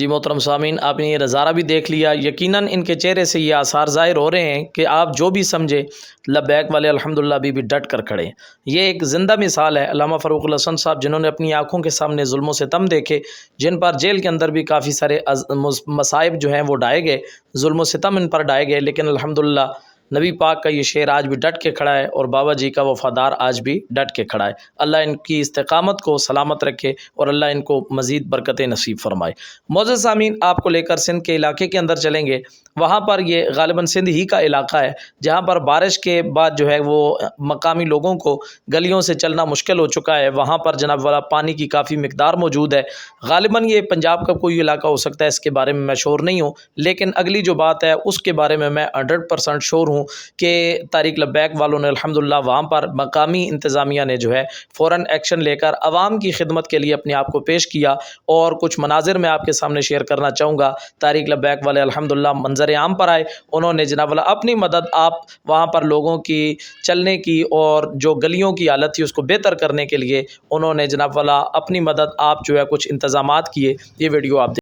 جی محترم سامعین، آپ نے یہ نظارہ بھی دیکھ لیا، یقیناً ان کے چہرے سے یہ آثار ظاہر ہو رہے ہیں کہ آپ جو بھی سمجھے لبیک والے الحمدللہ بھی ڈٹ کر کھڑے ہیں۔ یہ ایک زندہ مثال ہے علامہ فاروق الحسن صاحب، جنہوں نے اپنی آنکھوں کے سامنے ظلم و ستم دیکھے، جن پر جیل کے اندر بھی کافی سارے مصائب جو ہیں وہ ڈھائے گئے، ظلم و ستم ان پر ڈھائے گئے، لیکن الحمدللہ نبی پاک کا یہ شعر آج بھی ڈٹ کے کھڑا ہے، اور بابا جی کا وفادار آج بھی ڈٹ کے کھڑا ہے۔ اللہ ان کی استقامت کو سلامت رکھے اور اللہ ان کو مزید برکتیں نصیب فرمائے۔ معزز سامعین، آپ کو لے کر سندھ کے علاقے کے اندر چلیں گے۔ وہاں پر یہ غالباً سندھ ہی کا علاقہ ہے جہاں پر بارش کے بعد جو ہے وہ مقامی لوگوں کو گلیوں سے چلنا مشکل ہو چکا ہے۔ وہاں پر جناب والا پانی کی کافی مقدار موجود ہے۔ غالباً یہ پنجاب کا کوئی علاقہ ہو سکتا ہے، اس کے بارے میں میں شور نہیں ہوں، لیکن اگلی جو بات ہے اس کے بارے میں 100% شور ہوں کہ طارق لبیک والوں نے الحمدللہ وہاں پر مقامی انتظامیہ نے جو ہے فوراً ایکشن لے کر عوام کی خدمت کے لیے اپنے آپ کو پیش کیا، اور کچھ مناظر میں آپ کے سامنے شیئر کرنا چاہوں گا۔ طارق لبیک والے الحمدللہ منظر عام پر آئے، انہوں نے جناب والا اپنی مدد آپ وہاں پر لوگوں کی چلنے کی اور جو گلیوں کی حالت تھی اس کو بہتر کرنے کے لیے انہوں نے جناب والا اپنی مدد آپ جو ہے کچھ انتظامات کیے۔ یہ ویڈیو آپ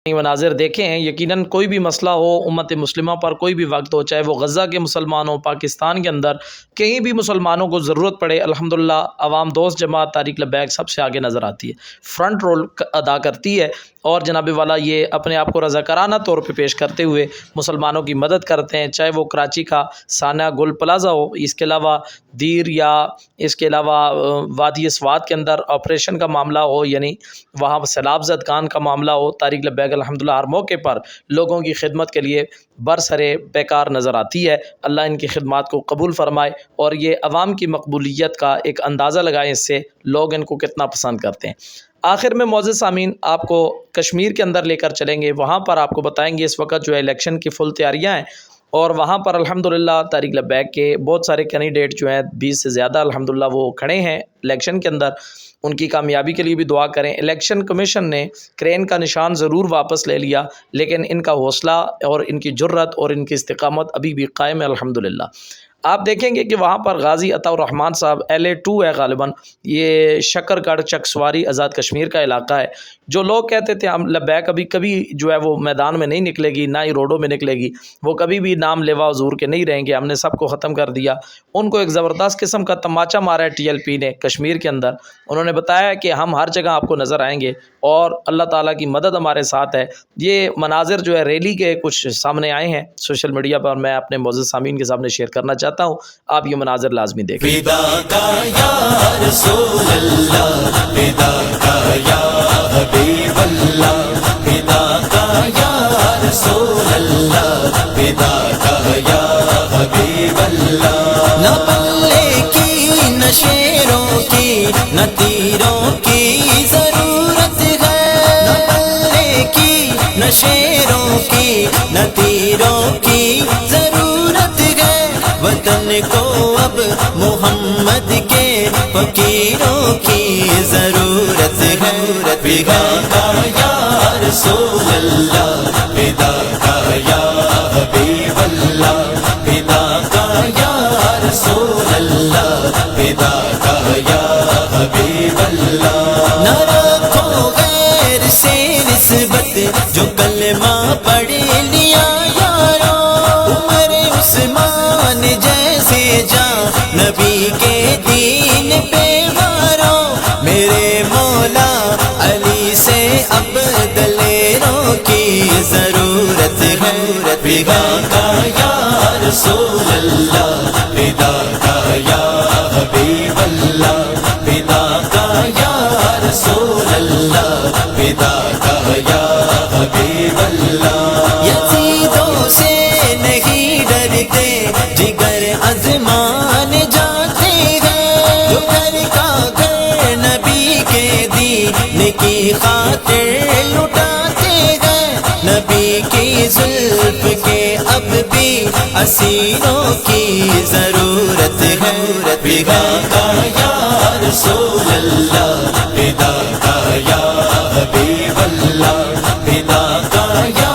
مناظر دیکھے ہیں، یقیناً کوئی بھی مسئلہ ہو امت مسلمہ پر، کوئی بھی وقت ہو، چاہے وہ غزہ کے مسلمان ہوں، پاکستان کے اندر کہیں بھی مسلمانوں کو ضرورت پڑے، الحمدللہ عوام دوست جماعت طارق لبیک سب سے آگے نظر آتی ہے، فرنٹ رول ادا کرتی ہے، اور جناب والا یہ اپنے آپ کو رضاکارانہ طور پہ پیش کرتے ہوئے مسلمانوں کی مدد کرتے ہیں، چاہے وہ کراچی کا ثانیہ گل پلازا ہو، اس کے علاوہ دیر یا اس کے علاوہ وادی سوات کے اندر آپریشن کا معاملہ ہو، یعنی وہاں سیلاب زدگان کا معاملہ ہو، طارق لبیک الحمدللہ ہر موقع پر لوگوں کی خدمت کے لیے برسرے بیکار نظر آتی ہے۔ اللہ ان کی خدمات کو قبول فرمائے، اور یہ عوام کی مقبولیت کا ایک اندازہ لگائیں اس سے لوگ ان کو کتنا پسند کرتے ہیں۔ آخر میں معزز سامعین، آپ کو کشمیر کے اندر لے کر چلیں گے، وہاں پر آپ کو بتائیں گے اس وقت جو ہے الیکشن کی فل تیاریاں ہیں، اور وہاں پر الحمدللہ طارق لبیک کے بہت سارے کینڈیڈیٹ جو ہیں 20 سے زیادہ الحمدللہ وہ کھڑے ہیں الیکشن کے اندر، ان کی کامیابی کے لیے بھی دعا کریں۔ الیکشن کمیشن نے کرین کا نشان ضرور واپس لے لیا، لیکن ان کا حوصلہ اور ان کی جرت اور ان کی استقامت ابھی بھی قائم ہے الحمدللہ۔ آپ دیکھیں گے کہ وہاں پر غازی عطا الرحمن صاحب LA2 ہے غالباً، یہ شکر گڑھ چکسواری آزاد کشمیر کا علاقہ ہے۔ جو لوگ کہتے تھے ہم لبیک ابھی کبھی جو ہے وہ میدان میں نہیں نکلے گی، نہ ہی روڈوں میں نکلے گی، وہ کبھی بھی نام لیوا حضور کے نہیں رہیں گے، ہم نے سب کو ختم کر دیا، ان کو ایک زبردست قسم کا تماچا مارا ہے TLP نے کشمیر کے اندر۔ انہوں نے بتایا کہ ہم ہر جگہ آپ کو نظر آئیں گے اور اللہ تعالیٰ کی مدد ہمارے ساتھ ہے۔ یہ مناظر جو ہے ریلی کے کچھ سامنے آئے ہیں سوشل میڈیا پر، میں اپنے معزز سامعین کے سامنے شیئر کرنا چاہتا ہوں، آپ یہ مناظر لازمی دیکھیں۔ فدا کا یا رسول اللہ، فدا کا یا حبیب اللہ، فدا کا یا رسول اللہ، فدا کا یا حبیب اللہ۔ نہ پلے کی نہ شیروں کی نہ تیروں کی ضرورت ہے، نہ پلے کی نہ شیروں کی نہ تیروں کی ضرورت ہے، وطن کو اب محمد کے فقیروں کی ضرورت ہے۔ فدا کا یا رسول اللہ، فدا کا یا حبیب اللہ، فدا کا یا رسول اللہ، فدا کا یا حبیب اللہ۔ نہ رکھو غیر سے نسبت جو کلمہ پڑھ لیا یارو، عمر عثمان جیسے جاں نبی کے دین پہ مارو، میرے مولا علی سے اب دلیروں کی ضرورت ہے۔ فدا کا یا رسول اللہ فدا کا یا حبیب اللہ فدا کا یا رسول اللہ فدا کا یا حبیب اللہ یزیدوں سے نہیں ڈرتے جگر ازمان جاتے ہیں جو گھر کا گھر نبی کے دین کی خاطر لٹاتے ہیں نبی کی زلف کے اب بھی اسیروں کی ضرورت ہے فدا کا یا رسول اللہ فدا کا یا حبیب اللہ فدا کا یا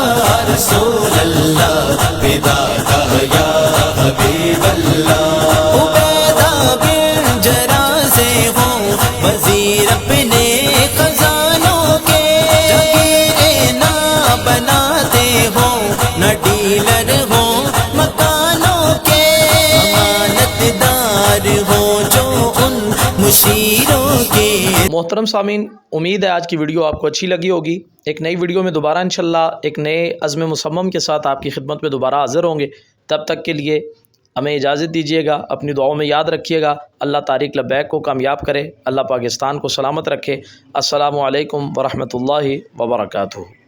رسول اللہ فدا کا یا حبیب اللہ عبیدہ بن جراح سے ہوں وزیر اپنے خزانوں کے جگیریں نہ بناتے ہوں نہ ڈیلر ہوں مکانوں کے امانت دار ہوں جو ان مشیروں کے محترم سامعین، امید ہے آج کی ویڈیو آپ کو اچھی لگی ہوگی۔ ایک نئی ویڈیو میں دوبارہ انشاءاللہ ایک نئے عزم مصمم کے ساتھ آپ کی خدمت میں دوبارہ حاضر ہوں گے۔ تب تک کے لیے ہمیں اجازت دیجیے گا، اپنی دعاؤں میں یاد رکھیے گا۔ اللہ طارق لبیک کو کامیاب کرے، اللہ پاکستان کو سلامت رکھے۔ السلام علیکم ورحمۃ اللہ وبرکاتہ۔